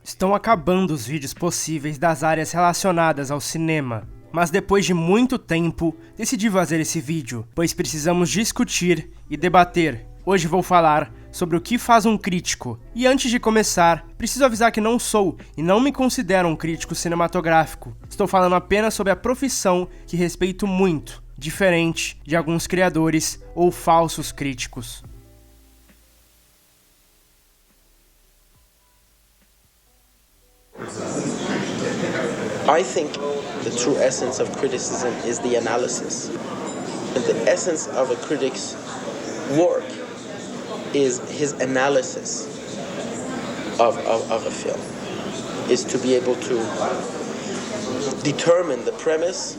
Estão acabando os vídeos possíveis das áreas relacionadas ao cinema. Mas depois de muito tempo, decidi fazer esse vídeo, pois precisamos discutir e debater. Hoje vou falar sobre o que faz um crítico. E antes de começar, preciso avisar que não sou e não me considero um crítico cinematográfico. Estou falando apenas sobre a profissão que respeito muito, diferente de alguns criadores ou falsos críticos. I think the true essence of criticism is the analysis. And the essence of a critic's work is his analysis of a film, is to be able to determine the premise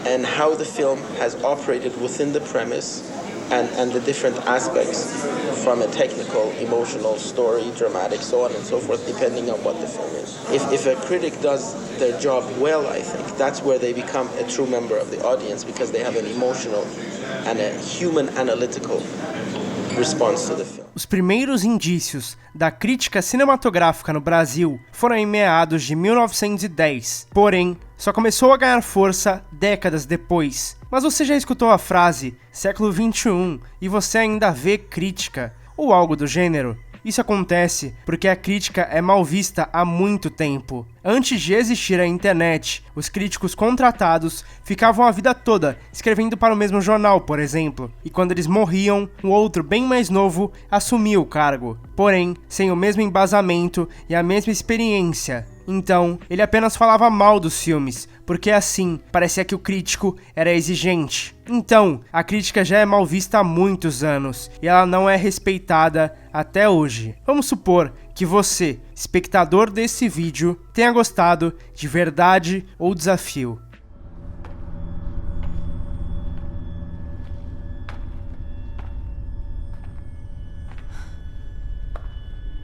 and how the film has operated within the premise and the different aspects from a technical, emotional, story, dramatic, so on and so forth, depending on what the film is. If a critic does their job well, I think, that's where they become a true member of the audience, because they have an emotional and a human analytical response to the film. Os primeiros indícios da crítica cinematográfica no Brasil foram em meados de 1910, porém, só começou a ganhar força décadas depois. Mas você já escutou a frase século XXI e você ainda vê crítica, ou algo do gênero? Isso acontece porque a crítica é mal vista há muito tempo. Antes de existir a internet, os críticos contratados ficavam a vida toda escrevendo para o mesmo jornal, por exemplo, e quando eles morriam, um outro bem mais novo assumia o cargo, porém sem o mesmo embasamento e a mesma experiência. Então, ele apenas falava mal dos filmes, porque assim, parecia que o crítico era exigente. Então, a crítica já é mal vista há muitos anos, e ela não é respeitada até hoje. Vamos supor que você, espectador desse vídeo, tenha gostado de Verdade ou Desafio.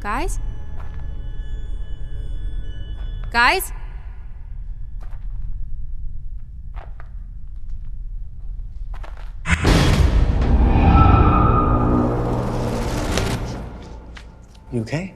Guys? Guys? You okay?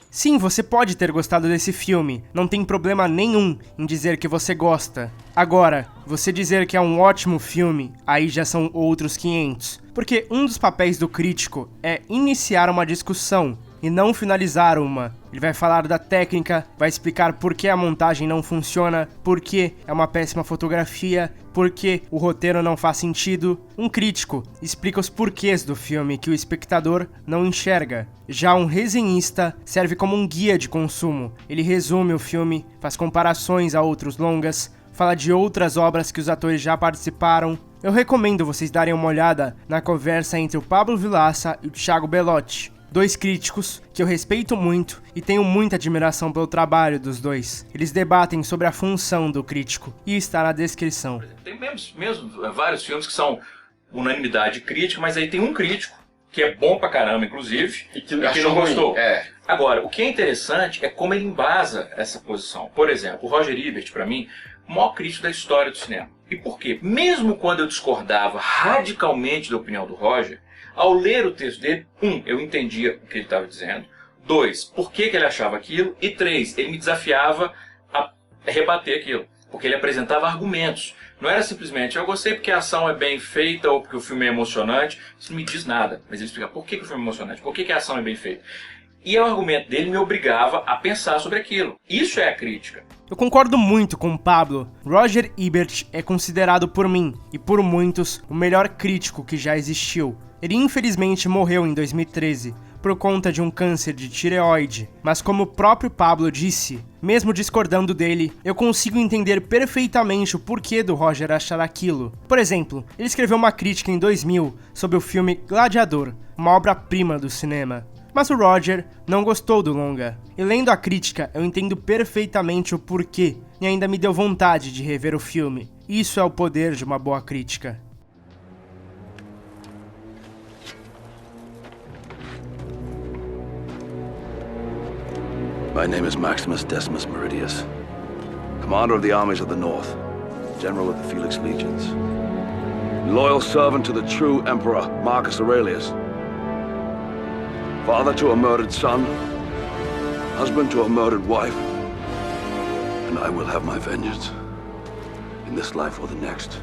Sim, você pode ter gostado desse filme, não tem problema nenhum em dizer que você gosta. Agora, você dizer que é um ótimo filme, aí já são outros 500. Porque um dos papéis do crítico é iniciar uma discussão e não finalizar uma. Ele vai falar da técnica, vai explicar por que a montagem não funciona, por que é uma péssima fotografia, por que o roteiro não faz sentido. Um crítico explica os porquês do filme que o espectador não enxerga. Já um resenhista serve como um guia de consumo. Ele resume o filme, faz comparações a outros longas, fala de outras obras que os atores já participaram. Eu recomendo vocês darem uma olhada na conversa entre o Pablo Vilaça e o Thiago Belotti. Dois críticos que eu respeito muito e tenho muita admiração pelo trabalho dos dois. Eles debatem sobre a função do crítico e está na descrição. Tem mesmo vários filmes que são unanimidade crítica, mas aí tem um crítico que é bom pra caramba, inclusive, e que não gostou. Agora, o que é interessante é como ele embasa essa posição. Por exemplo, o Roger Ebert, pra mim, o maior crítico da história do cinema. E por quê? Mesmo quando eu discordava radicalmente da opinião do Roger, ao ler o texto dele, eu entendia o que ele estava dizendo. 2, por que ele achava aquilo. E 3, ele me desafiava a rebater aquilo, porque ele apresentava argumentos. Não era simplesmente, eu gostei porque a ação é bem feita ou porque o filme é emocionante. Isso não me diz nada, mas ele explica por que o filme é emocionante, por que a ação é bem feita. E o argumento dele me obrigava a pensar sobre aquilo. Isso é a crítica. Eu concordo muito com o Pablo. Roger Ebert é considerado por mim e por muitos o melhor crítico que já existiu. Ele infelizmente morreu em 2013 por conta de um câncer de tireoide, mas como o próprio Pablo disse, mesmo discordando dele, eu consigo entender perfeitamente o porquê do Roger achar aquilo. Por exemplo, ele escreveu uma crítica em 2000 sobre o filme Gladiador, uma obra-prima do cinema. Mas o Roger não gostou do longa. E lendo a crítica, eu entendo perfeitamente o porquê, e ainda me deu vontade de rever o filme. Isso é o poder de uma boa crítica. My name is Maximus Decimus Meridius, commander of the armies of the North, general of the Felix Legions, loyal servant to the true Emperor Marcus Aurelius, father to a murdered son, husband to a murdered wife, and I will have my vengeance in this life or the next.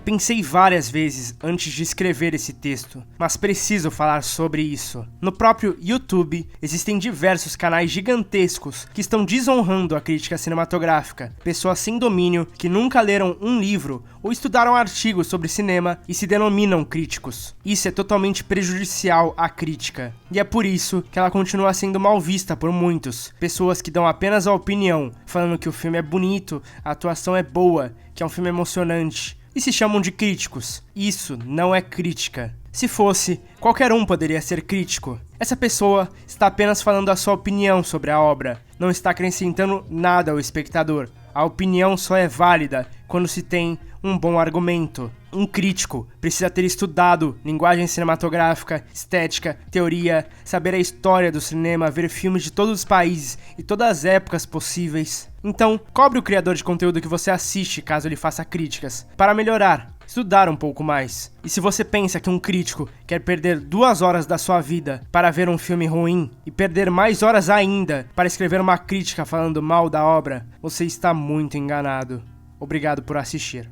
Pensei várias vezes antes de escrever esse texto, mas preciso falar sobre isso. No próprio YouTube, existem diversos canais gigantescos que estão desonrando a crítica cinematográfica. Pessoas sem domínio que nunca leram um livro ou estudaram artigos sobre cinema e se denominam críticos. Isso é totalmente prejudicial à crítica. E é por isso que ela continua sendo mal vista por muitos. Pessoas que dão apenas a opinião, falando que o filme é bonito, a atuação é boa, que é um filme emocionante, e se chamam de críticos. Isso não é crítica. Se fosse, qualquer um poderia ser crítico. Essa pessoa está apenas falando a sua opinião sobre a obra, não está acrescentando nada ao espectador. A opinião só é válida quando se tem um bom argumento. Um crítico precisa ter estudado linguagem cinematográfica, estética, teoria, saber a história do cinema, ver filmes de todos os países e todas as épocas possíveis. Então, cobre o criador de conteúdo que você assiste caso ele faça críticas, para melhorar, estudar um pouco mais. E se você pensa que um crítico quer perder 2 horas da sua vida para ver um filme ruim e perder mais horas ainda para escrever uma crítica falando mal da obra, você está muito enganado. Obrigado por assistir.